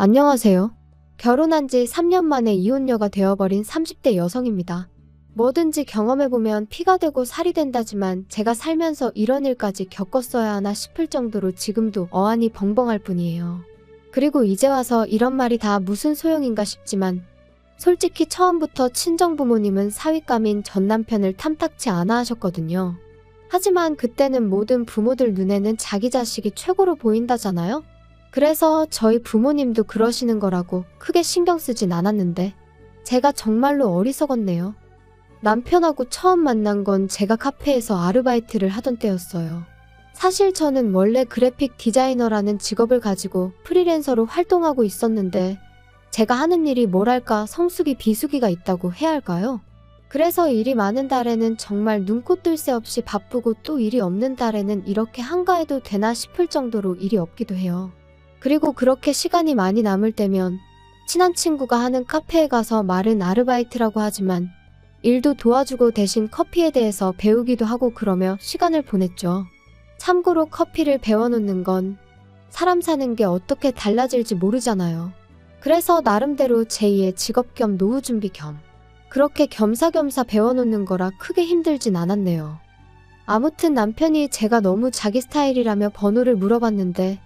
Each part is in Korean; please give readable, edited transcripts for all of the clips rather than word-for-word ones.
안녕하세요. 결혼한 지 3년 만에 이혼녀가 되어버린 30대 여성입니다. 뭐든지 경험해보면 피가 되고 살이 된다지만 제가 살면서 이런 일까지 겪었어야 하나 싶을 정도로 지금도 어안이 벙벙할 뿐이에요. 그리고 이제 와서 이런 말이 다 무슨 소용인가 싶지만 솔직히 처음부터 친정부모님은 사윗감인 전 남편을 탐탁치 않아 하셨거든요. 하지만 그때는 모든 부모들 눈에는 자기 자식이 최고로 보인다잖아요? 그래서 저희 부모님도 그러시는 거라고 크게 신경 쓰진 않았는데 제가 정말로 어리석었네요. 남편하고 처음 만난 건 제가 카페에서 아르바이트를 하던 때였어요. 사실 저는 원래 그래픽 디자이너라는 직업을 가지고 프리랜서로 활동하고 있었는데 제가 하는 일이 뭐랄까 성수기 비수기가 있다고 해야 할까요? 그래서 일이 많은 달에는 정말 눈코 뜰 새 없이 바쁘고 또 일이 없는 달에는 이렇게 한가해도 되나 싶을 정도로 일이 없기도 해요. 그리고 그렇게 시간이 많이 남을 때면 친한 친구가 하는 카페에 가서 말은 아르바이트라고 하지만 일도 도와주고 대신 커피에 대해서 배우기도 하고 그러며 시간을 보냈죠. 참고로 커피를 배워놓는 건 사람 사는 게 어떻게 달라질지 모르잖아요. 그래서 나름대로 제2의 직업 겸 노후 준비 겸 그렇게 겸사겸사 배워놓는 거라 크게 힘들진 않았네요. 아무튼 남편이 제가 너무 자기 스타일이라며 번호를 물어봤는데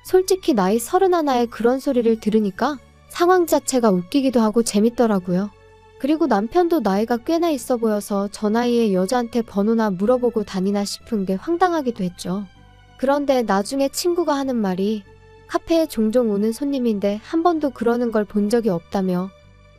솔직히 나이 31에 그런 소리를 들으니까 상황 자체가 웃기기도 하고 재밌더라고요. 그리고 남편도 나이가 꽤나 있어 보여서 저 나이에 여자한테 번호나 물어보고 다니나 싶은 게 황당하기도 했죠. 그런데 나중에 친구가 하는 말이 카페에 종종 오는 손님인데 한 번도 그러는 걸 본 적이 없다며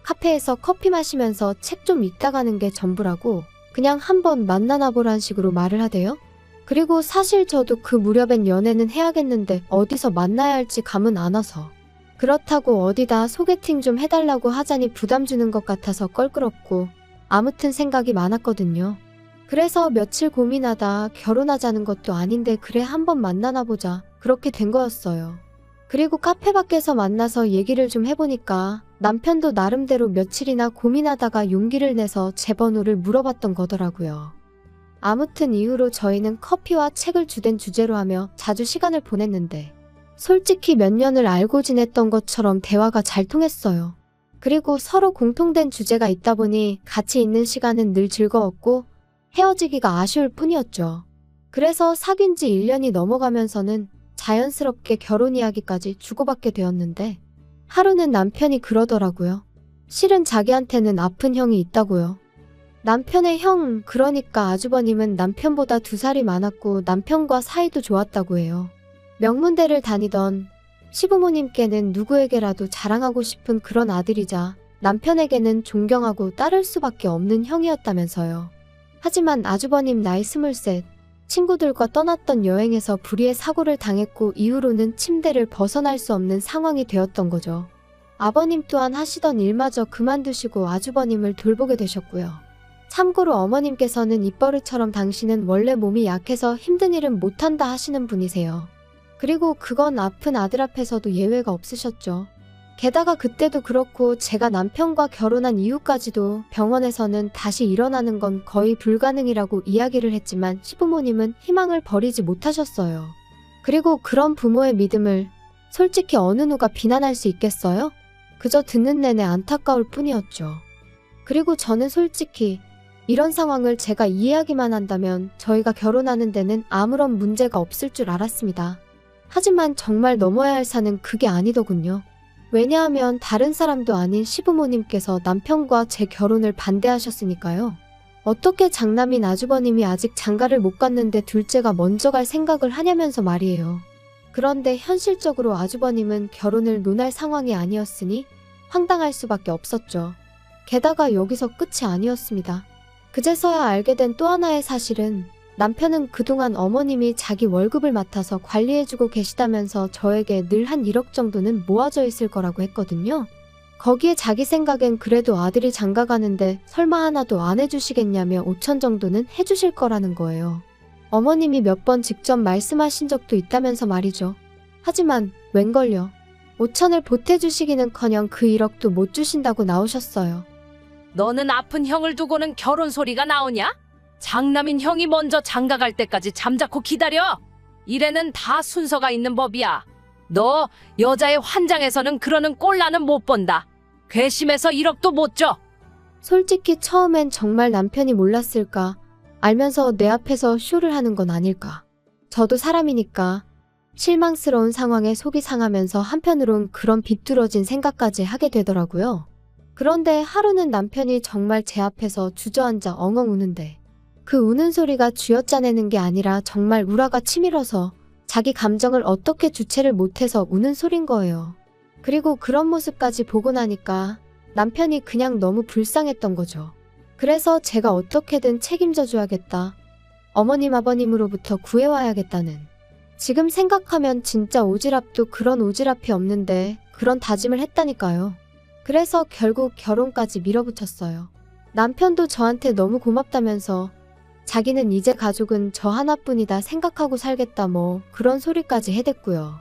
카페에서 커피 마시면서 책 좀 읽다 가는 게 전부라고 그냥 한번 만나나 보란 식으로 말을 하대요. 그리고 사실 저도 그 무렵엔 연애는 해야겠는데 어디서 만나야 할지 감은 안 와서 그렇다고 어디다 소개팅 좀 해달라고 하자니 부담 주는 것 같아서 껄끄럽고 아무튼 생각이 많았거든요. 그래서 며칠 고민하다 결혼하자는 것도 아닌데 그래 한번 만나나 보자 그렇게 된 거였어요. 그리고 카페 밖에서 만나서 얘기를 좀 해보니까 남편도 나름대로 며칠이나 고민하다가 용기를 내서 제 번호를 물어봤던 거더라고요. 아무튼 이후로 저희는 커피와 책을 주된 주제로 하며 자주 시간을 보냈는데 솔직히 몇 년을 알고 지냈던 것처럼 대화가 잘 통했어요. 그리고 서로 공통된 주제가 있다 보니 같이 있는 시간은 늘 즐거웠고 헤어지기가 아쉬울 뿐이었죠. 그래서 사귄 지 1년이 넘어가면서는 자연스럽게 결혼 이야기까지 주고받게 되었는데 하루는 남편이 그러더라고요. 실은 자기한테는 아픈 형이 있다고요. 남편의 형, 그러니까 아주버님은 남편보다 2살이 많았고 남편과 사이도 좋았다고 해요. 명문대를 다니던 시부모님께는 누구에게라도 자랑하고 싶은 그런 아들이자 남편에게는 존경하고 따를 수밖에 없는 형이었다면서요. 하지만 아주버님 나이 23, 친구들과 떠났던 여행에서 불의의 사고를 당했고 이후로는 침대를 벗어날 수 없는 상황이 되었던 거죠. 아버님 또한 하시던 일마저 그만두시고 아주버님을 돌보게 되셨고요. 참고로 어머님께서는 입버릇처럼 당신은 원래 몸이 약해서 힘든 일은 못한다 하시는 분이세요. 그리고 그건 아픈 아들 앞에서도 예외가 없으셨죠. 게다가 그때도 그렇고 제가 남편과 결혼한 이후까지도 병원에서는 다시 일어나는 건 거의 불가능이라고 이야기를 했지만 시부모님은 희망을 버리지 못하셨어요. 그리고 그런 부모의 믿음을 솔직히 어느 누가 비난할 수 있겠어요? 그저 듣는 내내 안타까울 뿐이었죠. 그리고 저는 솔직히 이런 상황을 제가 이해하기만 한다면 저희가 결혼하는 데는 아무런 문제가 없을 줄 알았습니다. 하지만 정말 넘어야 할 산은 그게 아니더군요. 왜냐하면 다른 사람도 아닌 시부모님께서 남편과 제 결혼을 반대하셨으니까요. 어떻게 장남인 아주버님이 아직 장가를 못 갔는데 둘째가 먼저 갈 생각을 하냐면서 말이에요. 그런데 현실적으로 아주버님은 결혼을 논할 상황이 아니었으니 황당할 수밖에 없었죠. 게다가 여기서 끝이 아니었습니다. 그제서야 알게 된 또 하나의 사실은 남편은 그동안 어머님이 자기 월급을 맡아서 관리해주고 계시다면서 저에게 늘 한 1억 정도는 모아져 있을 거라고 했거든요. 거기에 자기 생각엔 그래도 아들이 장가 가는데 설마 하나도 안 해주시겠냐며 5천 정도는 해주실 거라는 거예요. 어머님이 몇 번 직접 말씀하신 적도 있다면서 말이죠. 하지만 웬걸요. 5천을 보태주시기는커녕 그 1억도 못 주신다고 나오셨어요. 너는 아픈 형을 두고는 결혼 소리가 나오냐? 장남인 형이 먼저 장가 갈 때까지 잠자코 기다려. 이래는 다 순서가 있는 법이야. 너 여자의 환장에서는 그러는 꼴라는 못 본다. 괘씸해서 1억도 못 줘. 솔직히 처음엔 정말 남편이 몰랐을까? 알면서 내 앞에서 쇼를 하는 건 아닐까? 저도 사람이니까 실망스러운 상황에 속이 상하면서 한편으론 그런 비뚤어진 생각까지 하게 되더라고요. 그런데 하루는 남편이 정말 제 앞에서 주저앉아 엉엉 우는데 그 우는 소리가 쥐어짜내는 게 아니라 정말 우라가 치밀어서 자기 감정을 어떻게 주체를 못해서 우는 소린 거예요. 그리고 그런 모습까지 보고 나니까 남편이 그냥 너무 불쌍했던 거죠. 그래서 제가 어떻게든 책임져 줘야겠다. 어머님 아버님으로부터 구해와야겠다는. 지금 생각하면 진짜 오지랖도 그런 오지랖이 없는데 그런 다짐을 했다니까요. 그래서 결국 결혼까지 밀어붙였어요. 남편도 저한테 너무 고맙다면서 자기는 이제 가족은 저 하나뿐이다 생각하고 살겠다 뭐 그런 소리까지 해댔고요.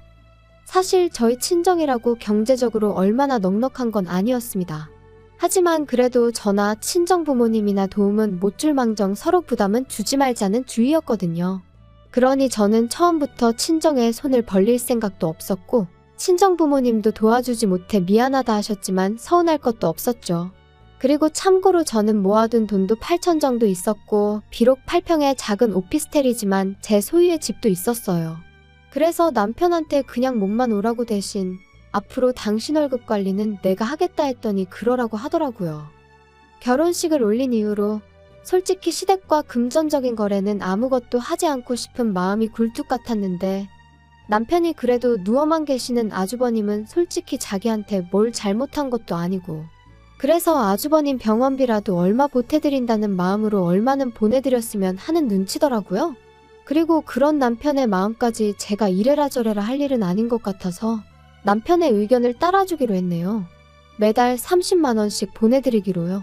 사실 저희 친정이라고 경제적으로 얼마나 넉넉한 건 아니었습니다. 하지만 그래도 저나 친정 부모님이나 도움은 못 줄 망정 서로 부담은 주지 말자는 주의였거든요. 그러니 저는 처음부터 친정에 손을 벌릴 생각도 없었고 친정 부모님도 도와주지 못해 미안하다 하셨지만 서운할 것도 없었죠. 그리고 참고로 저는 모아둔 돈도 8천 정도 있었고 비록 8평의 작은 오피스텔이지만 제 소유의 집도 있었어요. 그래서 남편한테 그냥 몸만 오라고 대신 앞으로 당신 월급 관리는 내가 하겠다 했더니 그러라고 하더라고요. 결혼식을 올린 이후로 솔직히 시댁과 금전적인 거래는 아무것도 하지 않고 싶은 마음이 굴뚝 같았는데 남편이 그래도 누워만 계시는 아주버님은 솔직히 자기한테 뭘 잘못한 것도 아니고 그래서 아주버님 병원비라도 얼마 보태드린다는 마음으로 얼마는 보내드렸으면 하는 눈치더라고요. 그리고 그런 남편의 마음까지 제가 이래라 저래라 할 일은 아닌 것 같아서 남편의 의견을 따라주기로 했네요. 매달 30만 원씩 보내드리기로요.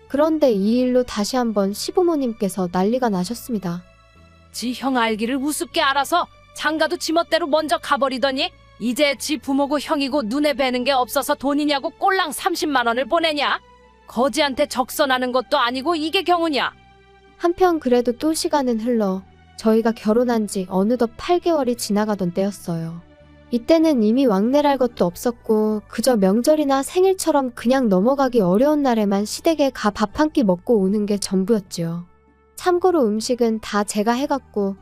그런데 이 일로 다시 한번 시부모님께서 난리가 나셨습니다. 지 형 알기를 우습게 알아서 장가도 지멋대로 먼저 가버리더니 이제 지 부모고 형이고 눈에 뵈는 게 없어서 돈이냐고 꼴랑 30만 원을 보내냐? 거지한테 적선하는 것도 아니고 이게 경우냐? 한편 그래도 또 시간은 흘러 저희가 결혼한 지 어느덧 8개월이 지나가던 때였어요. 이때는 이미 왕래랄 것도 없었고 그저 명절이나 생일처럼 그냥 넘어가기 어려운 날에만 시댁에 가 밥 한 끼 먹고 오는 게 전부였지요. 참고로 음식은 다 제가 해갔고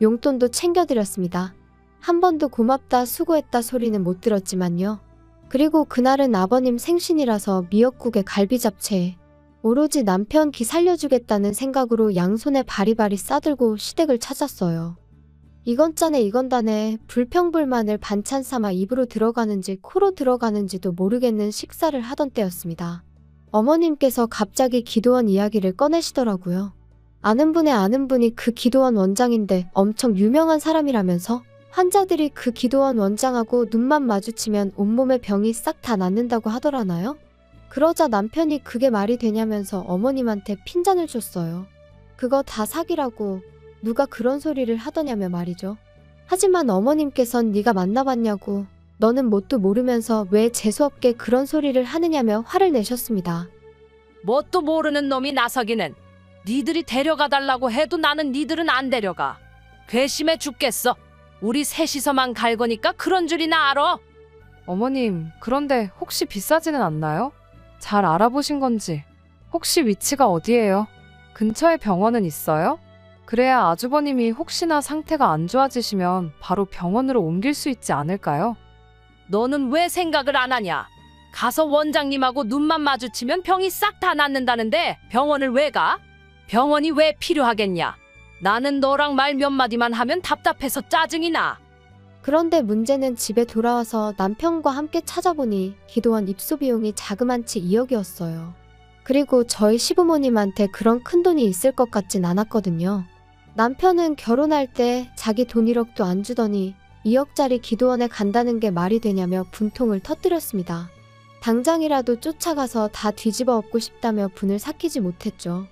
용돈도 챙겨드렸습니다. 한 번도 고맙다 수고했다 소리는 못 들었지만요. 그리고 그날은 아버님 생신이라서 미역국에 갈비잡채에 오로지 남편 기 살려주겠다는 생각으로 양손에 바리바리 싸들고 시댁을 찾았어요. 이건 짜네 이건 다네 불평불만을 반찬 삼아 입으로 들어가는지 코로 들어가는지도 모르겠는 식사를 하던 때였습니다. 어머님께서 갑자기 기도원 이야기를 꺼내시더라고요. 아는 분이 그 기도원 원장인데 엄청 유명한 사람이라면서 환자들이 그 기도원 원장하고 눈만 마주치면 온몸의 병이 싹 다 낫는다고 하더라나요? 그러자 남편이 그게 말이 되냐면서 어머님한테 핀잔을 줬어요. 그거 다 사기라고 누가 그런 소리를 하더냐며 말이죠. 하지만 어머님께선 네가 만나봤냐고 너는 뭣도 모르면서 왜 재수없게 그런 소리를 하느냐며 화를 내셨습니다. 뭣도 모르는 놈이 나서기는 니들이 데려가 달라고 해도 나는 니들은 안 데려가. 괘씸해 죽겠어. 우리 셋이서만 갈 거니까 그런 줄이나 알아. 어머님, 그런데 혹시 비싸지는 않나요? 잘 알아보신 건지. 혹시 위치가 어디예요? 근처에 병원은 있어요? 그래야 아주버님이 혹시나 상태가 안 좋아지시면 바로 병원으로 옮길 수 있지 않을까요? 너는 왜 생각을 안 하냐? 가서 원장님하고 눈만 마주치면 병이 싹 다 낫는다는데 병원을 왜 가? 병원이 왜 필요하겠냐? 나는 너랑 말 몇 마디만 하면 답답해서 짜증이 나. 그런데 문제는 집에 돌아와서 남편과 함께 찾아보니 기도원 입소 비용이 자그만치 2억이었어요. 그리고 저희 시부모님한테 그런 큰 돈이 있을 것 같진 않았거든요. 남편은 결혼할 때 자기 돈 1억도 안 주더니 2억짜리 기도원에 간다는 게 말이 되냐며 분통을 터뜨렸습니다. 당장이라도 쫓아가서 다 뒤집어 엎고 싶다며 분을 삭히지 못했죠.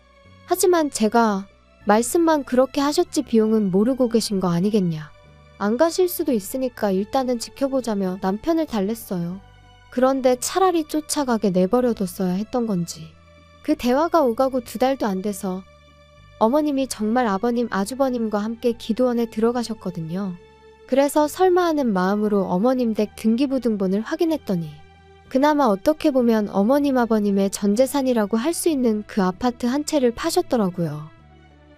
하지만 제가 말씀만 그렇게 하셨지 비용은 모르고 계신 거 아니겠냐. 안 가실 수도 있으니까 일단은 지켜보자며 남편을 달랬어요. 그런데 차라리 쫓아가게 내버려뒀어야 했던 건지. 그 대화가 오가고 2달도 안 돼서 어머님이 정말 아버님 아주버님과 함께 기도원에 들어가셨거든요. 그래서 설마 하는 마음으로 어머님 댁 등기부등본을 확인했더니 그나마 어떻게 보면 어머님 아버님의 전재산이라고 할 수 있는 그 아파트 한 채를 파셨더라고요.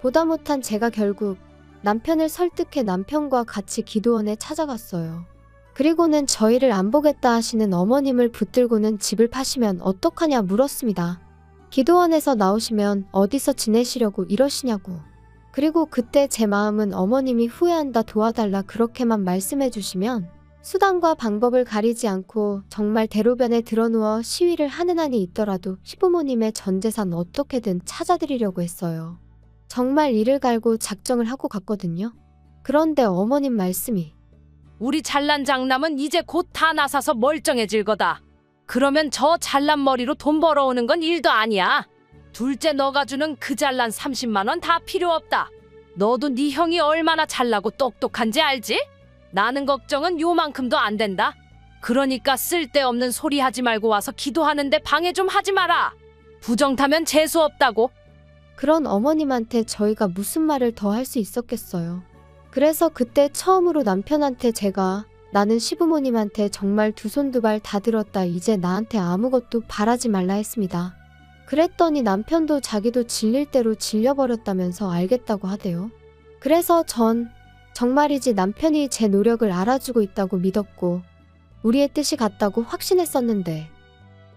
보다 못한 제가 결국 남편을 설득해 남편과 같이 기도원에 찾아갔어요. 그리고는 저희를 안 보겠다 하시는 어머님을 붙들고는 집을 파시면 어떡하냐 물었습니다. 기도원에서 나오시면 어디서 지내시려고 이러시냐고. 그리고 그때 제 마음은 어머님이 후회한다 도와달라 그렇게만 말씀해 주시면 수단과 방법을 가리지 않고 정말 대로변에 드러누워 시위를 하는 한이 있더라도 시부모님의 전재산 어떻게든 찾아드리려고 했어요. 정말 이를 갈고 작정을 하고 갔거든요. 그런데 어머님 말씀이 우리 잘난 장남은 이제 곧 다 나사서 멀쩡해질 거다. 그러면 저 잘난 머리로 돈 벌어오는 건 일도 아니야. 둘째 너가 주는 그 잘난 30만 원 다 필요 없다. 너도 네 형이 얼마나 잘나고 똑똑한지 알지? 나는 걱정은 요만큼도 안 된다. 그러니까 쓸데없는 소리 하지 말고 와서 기도하는데 방해 좀 하지 마라. 부정 타면 재수 없다고. 그런 어머님한테 저희가 무슨 말을 더 할 수 있었겠어요. 그래서 그때 처음으로 남편한테 제가 나는 시부모님한테 정말 두 손 두 발 다 들었다. 이제 나한테 아무것도 바라지 말라 했습니다. 그랬더니 남편도 자기도 질릴 대로 질려버렸다면서 알겠다고 하대요. 그래서 전 정말이지 남편이 제 노력을 알아주고 있다고 믿었고 우리의 뜻이 같다고 확신했었는데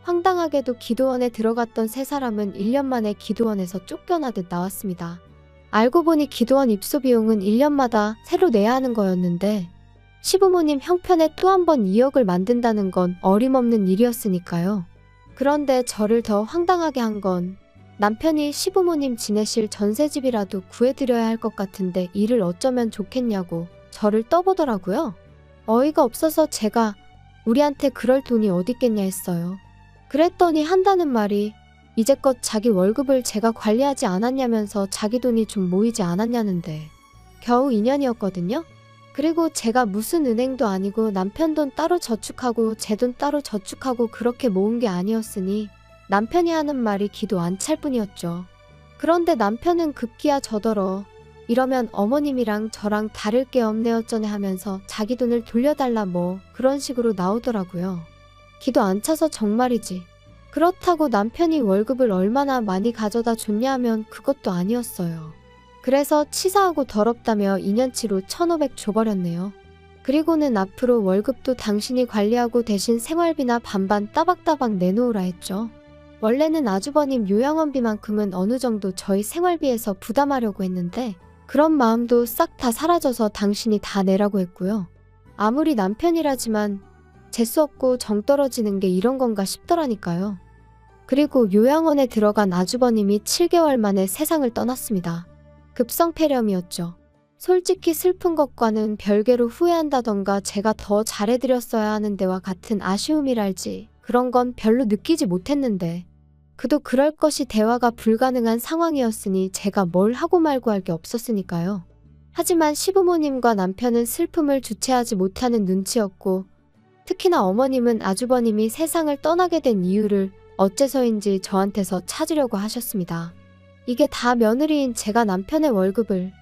황당하게도 기도원에 들어갔던 세 사람은 1년 만에 기도원에서 쫓겨나듯 나왔습니다. 알고 보니 기도원 입소 비용은 1년마다 새로 내야 하는 거였는데 시부모님 형편에 또 한 번 2억을 만든다는 건 어림없는 일이었으니까요. 그런데 저를 더 황당하게 한 건 남편이 시부모님 지내실 전셋집이라도 구해드려야 할 것 같은데 이를 어쩌면 좋겠냐고 저를 떠보더라고요. 어이가 없어서 제가 우리한테 그럴 돈이 어딨겠냐 했어요. 그랬더니 한다는 말이 이제껏 자기 월급을 제가 관리하지 않았냐면서 자기 돈이 좀 모이지 않았냐는데 겨우 2년이었거든요. 그리고 제가 무슨 은행도 아니고 남편 돈 따로 저축하고 제 돈 따로 저축하고 그렇게 모은 게 아니었으니 남편이 하는 말이 기도 안 찰 뿐이었죠. 그런데 남편은 급기야 저더러 이러면 어머님이랑 저랑 다를 게 없네 어쩌네 하면서 자기 돈을 돌려달라 뭐 그런 식으로 나오더라고요. 기도 안 차서 정말이지. 그렇다고 남편이 월급을 얼마나 많이 가져다 줬냐 하면 그것도 아니었어요. 그래서 치사하고 더럽다며 2년치로 1,500 줘버렸네요. 그리고는 앞으로 월급도 당신이 관리하고 대신 생활비나 반반 따박따박 내놓으라 했죠. 원래는 아주버님 요양원비만큼은 어느 정도 저희 생활비에서 부담하려고 했는데 그런 마음도 싹 다 사라져서 당신이 다 내라고 했고요. 아무리 남편이라지만 재수없고 정 떨어지는 게 이런 건가 싶더라니까요. 그리고 요양원에 들어간 아주버님이 7개월 만에 세상을 떠났습니다. 급성폐렴이었죠. 솔직히 슬픈 것과는 별개로 후회한다던가 제가 더 잘해드렸어야 하는 데와 같은 아쉬움이랄지 그런 건 별로 느끼지 못했는데 그도 그럴 것이 대화가 불가능한 상황이었으니 제가 뭘 하고 말고 할 게 없었으니까요. 하지만 시부모님과 남편은 슬픔을 주체하지 못하는 눈치였고 특히나 어머님은 아주버님이 세상을 떠나게 된 이유를 어째서인지 저한테서 찾으려고 하셨습니다. 이게 다 며느리인 제가 남편의 월급을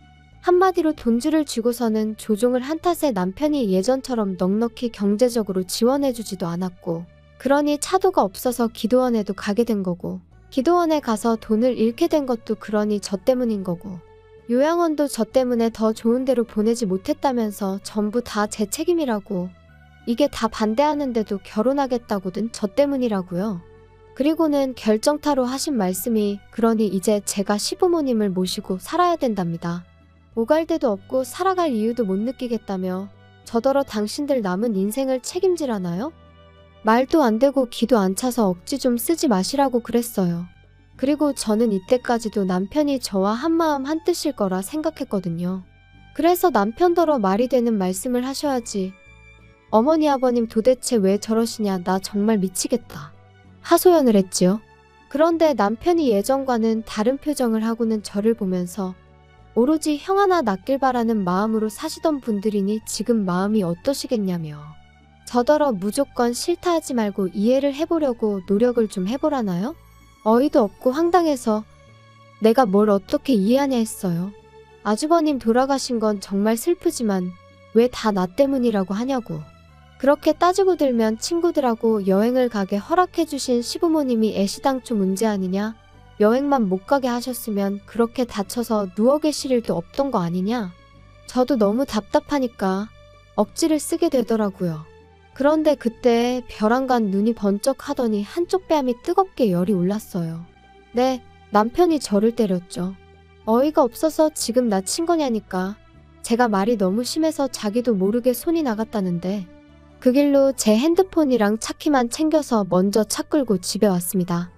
한마디로 돈줄을 쥐고서는 조종을 한 탓에 남편이 예전처럼 넉넉히 경제적으로 지원해주지도 않았고 그러니 차도가 없어서 기도원에도 가게 된 거고 기도원에 가서 돈을 잃게 된 것도 그러니 저 때문인 거고 요양원도 저 때문에 더 좋은 데로 보내지 못했다면서 전부 다 제 책임이라고 이게 다 반대하는데도 결혼하겠다고든 저 때문이라고요. 그리고는 결정타로 하신 말씀이 그러니 이제 제가 시부모님을 모시고 살아야 된답니다. 오갈 데도 없고 살아갈 이유도 못 느끼겠다며 저더러 당신들 남은 인생을 책임지라나요? 말도 안 되고 기도 안 차서 억지 좀 쓰지 마시라고 그랬어요. 그리고 저는 이때까지도 남편이 저와 한마음 한뜻일 거라 생각했거든요. 그래서 남편더러 말이 되는 말씀을 하셔야지. 어머니 아버님 도대체 왜 저러시냐 나 정말 미치겠다. 하소연을 했지요. 그런데 남편이 예전과는 다른 표정을 하고는 저를 보면서 오로지 형 하나 낳길 바라는 마음으로 사시던 분들이니 지금 마음이 어떠시겠냐며 저더러 무조건 싫다 하지 말고 이해를 해보려고 노력을 좀 해보라나요? 어이도 없고 황당해서 내가 뭘 어떻게 이해하냐 했어요. 아주버님 돌아가신 건 정말 슬프지만 왜 다 나 때문이라고 하냐고. 그렇게 따지고 들면 친구들하고 여행을 가게 허락해주신 시부모님이 애시당초 문제 아니냐? 여행만 못 가게 하셨으면 그렇게 다쳐서 누워 계실 일도 없던 거 아니냐? 저도 너무 답답하니까 억지를 쓰게 되더라고요. 그런데 그때 벼랑간 눈이 번쩍 하더니 한쪽 뺨이 뜨겁게 열이 올랐어요. 네, 남편이 저를 때렸죠. 어이가 없어서 지금 나 친 거냐니까. 제가 말이 너무 심해서 자기도 모르게 손이 나갔다는데 그 길로 제 핸드폰이랑 차키만 챙겨서 먼저 차 끌고 집에 왔습니다.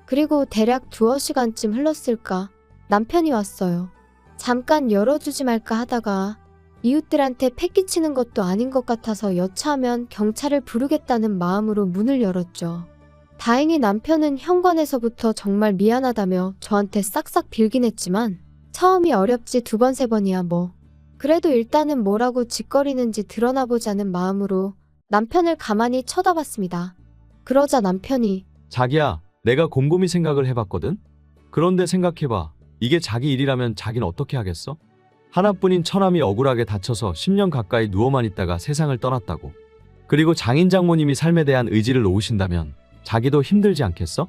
그리고 대략 2시간쯤 흘렀을까 남편이 왔어요. 잠깐 열어주지 말까 하다가 이웃들한테 패기치는 것도 아닌 것 같아서 여차하면 경찰을 부르겠다는 마음으로 문을 열었죠. 다행히 남편은 현관에서부터 정말 미안하다며 저한테 싹싹 빌긴 했지만 처음이 어렵지 2번, 3번이야 뭐. 그래도 일단은 뭐라고 짓거리는지 드러나보자는 마음으로 남편을 가만히 쳐다봤습니다. 그러자 남편이 자기야, 내가 곰곰이 생각을 해봤거든? 그런데 생각해봐. 이게 자기 일이라면 자긴 어떻게 하겠어? 하나뿐인 처남이 억울하게 다쳐서 10년 가까이 누워만 있다가 세상을 떠났다고. 그리고 장인 장모님이 삶에 대한 의지를 놓으신다면 자기도 힘들지 않겠어?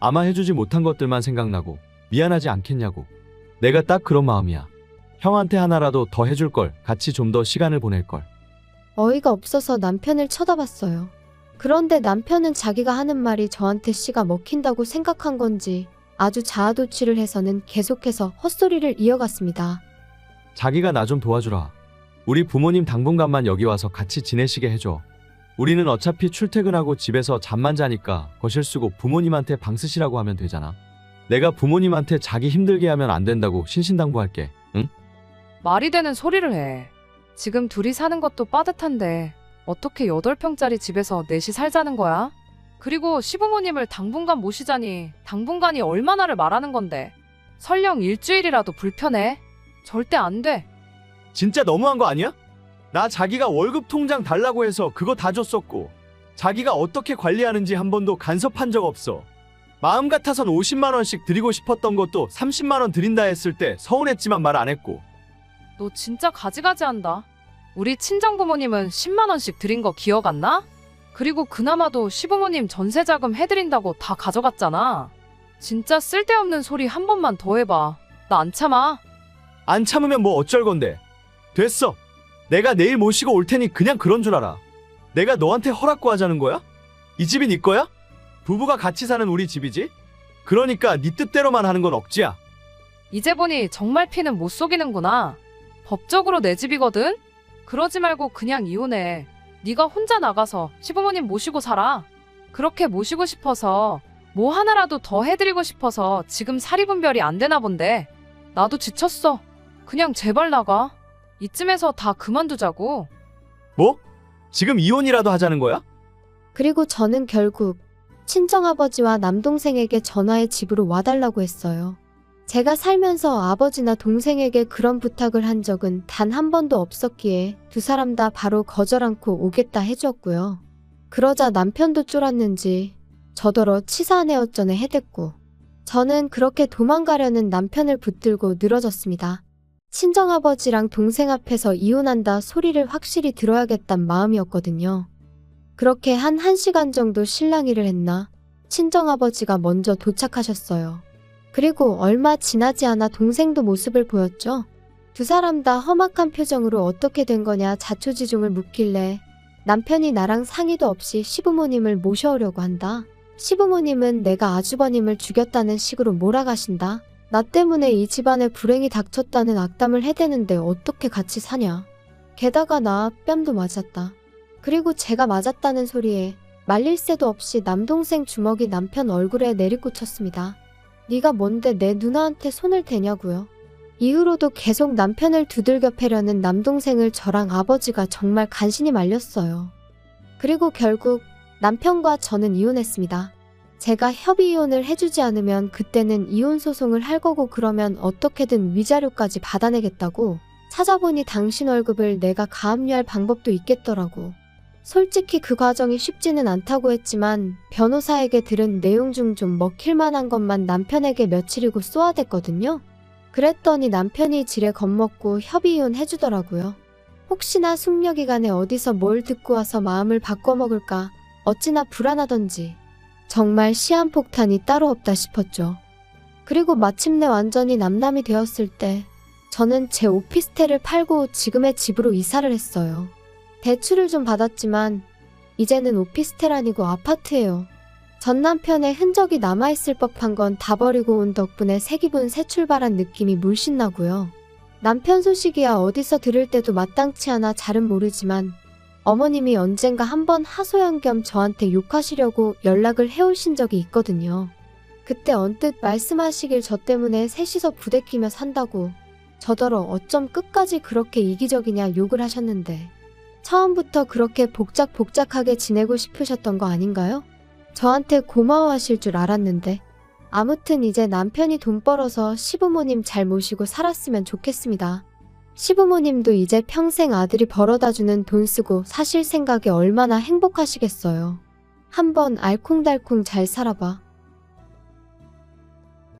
아마 해주지 못한 것들만 생각나고 미안하지 않겠냐고. 내가 딱 그런 마음이야. 형한테 하나라도 더 해줄 걸, 같이 좀 더 시간을 보낼 걸. 어이가 없어서 남편을 쳐다봤어요. 그런데 남편은 자기가 하는 말이 저한테 씨가 먹힌다고 생각한 건지 아주 자아도취를 해서는 계속해서 헛소리를 이어갔습니다. 자기가 나 좀 도와주라. 우리 부모님 당분간만 여기 와서 같이 지내시게 해줘. 우리는 어차피 출퇴근하고 집에서 잠만 자니까 거실 쓰고 부모님한테 방 쓰시라고 하면 되잖아. 내가 부모님한테 자기 힘들게 하면 안 된다고 신신당부할게. 응? 말이 되는 소리를 해. 지금 둘이 사는 것도 빠듯한데 어떻게 8평짜리 집에서 넷이 살자는 거야? 그리고 시부모님을 당분간 모시자니 당분간이 얼마나를 말하는 건데. 설령 일주일이라도 불편해? 절대 안 돼. 진짜 너무한 거 아니야? 나 자기가 월급 통장 달라고 해서 그거 다 줬었고 자기가 어떻게 관리하는지 한 번도 간섭한 적 없어. 마음 같아선 50만 원씩 드리고 싶었던 것도 30만 원 드린다 했을 때 서운했지만 말 안 했고. 너 진짜 가지가지 한다. 우리 친정부모님은 10만 원씩 드린 거 기억 안 나? 그리고 그나마도 시부모님 전세자금 해드린다고 다 가져갔잖아. 진짜 쓸데없는 소리 한 번만 더 해봐. 나 안 참아. 안 참으면 뭐 어쩔 건데. 됐어. 내가 내일 모시고 올 테니 그냥 그런 줄 알아. 내가 너한테 허락 구하자는 거야? 이 집이 네 거야? 부부가 같이 사는 우리 집이지? 그러니까 네 뜻대로만 하는 건 억지야. 이제 보니 정말 피는 못 속이는구나. 법적으로 내 집이거든? 그러지 말고 그냥 이혼해. 네가 혼자 나가서 시부모님 모시고 살아. 그렇게 모시고 싶어서 뭐 하나라도 더 해드리고 싶어서 지금 사리분별이 안 되나 본데. 나도 지쳤어. 그냥 제발 나가. 이쯤에서 다 그만두자고. 뭐? 지금 이혼이라도 하자는 거야? 그리고 저는 결국 친정아버지와 남동생에게 전화해 집으로 와달라고 했어요. 제가 살면서 아버지나 동생에게 그런 부탁을 한 적은 단 한 번도 없었기에 두 사람 다 바로 거절 않고 오겠다 해주었고요. 그러자 남편도 쫄았는지 저더러 치사한 애어쩌네 해댔고 저는 그렇게 도망가려는 남편을 붙들고 늘어졌습니다. 친정아버지랑 동생 앞에서 이혼한다 소리를 확실히 들어야겠단 마음이었거든요. 그렇게 한 1시간 정도 실랑이를 했나 친정아버지가 먼저 도착하셨어요. 그리고 얼마 지나지 않아 동생도 모습을 보였죠. 두 사람 다 험악한 표정으로 어떻게 된 거냐 자초지종을 묻길래 남편이 나랑 상의도 없이 시부모님을 모셔오려고 한다. 시부모님은 내가 아주버님을 죽였다는 식으로 몰아가신다. 나 때문에 이 집안에 불행이 닥쳤다는 악담을 해대는데 어떻게 같이 사냐. 게다가 나 뺨도 맞았다. 그리고 제가 맞았다는 소리에 말릴 새도 없이 남동생 주먹이 남편 얼굴에 내리꽂혔습니다. 네가 뭔데 내 누나한테 손을 대냐고요. 이후로도 계속 남편을 두들겨 패려는 남동생을 저랑 아버지가 정말 간신히 말렸어요. 그리고 결국 남편과 저는 이혼했습니다. 제가 협의 이혼을 해주지 않으면 그때는 이혼 소송을 할 거고 그러면 어떻게든 위자료까지 받아내겠다고 찾아보니 당신 월급을 내가 가압류할 방법도 있겠더라고. 솔직히 그 과정이 쉽지는 않다고 했지만 변호사에게 들은 내용 중 좀 먹힐 만한 것만 남편에게 며칠이고 쏘아댔거든요. 그랬더니 남편이 지레 겁먹고 협의 이혼 해주더라고요. 혹시나 숙려 기간에 어디서 뭘 듣고 와서 마음을 바꿔먹을까 어찌나 불안하던지 정말 시한폭탄이 따로 없다 싶었죠. 그리고 마침내 완전히 남남이 되었을 때 저는 제 오피스텔을 팔고 지금의 집으로 이사를 했어요. 대출을 좀 받았지만 이제는 오피스텔 아니고 아파트예요. 전 남편의 흔적이 남아있을 법한 건 다 버리고 온 덕분에 새 기분 새 출발한 느낌이 물씬 나고요. 남편 소식이야 어디서 들을 때도 마땅치 않아 잘은 모르지만 어머님이 언젠가 한번 하소연 겸 저한테 욕하시려고 연락을 해오신 적이 있거든요. 그때 언뜻 말씀하시길 저 때문에 셋이서 부대끼며 산다고 저더러 어쩜 끝까지 그렇게 이기적이냐 욕을 하셨는데 처음부터 그렇게 복작복작하게 지내고 싶으셨던 거 아닌가요? 저한테 고마워하실 줄 알았는데 아무튼 이제 남편이 돈 벌어서 시부모님 잘 모시고 살았으면 좋겠습니다. 시부모님도 이제 평생 아들이 벌어다주는 돈 쓰고 사실 생각에 얼마나 행복하시겠어요. 한번 알콩달콩 잘 살아봐.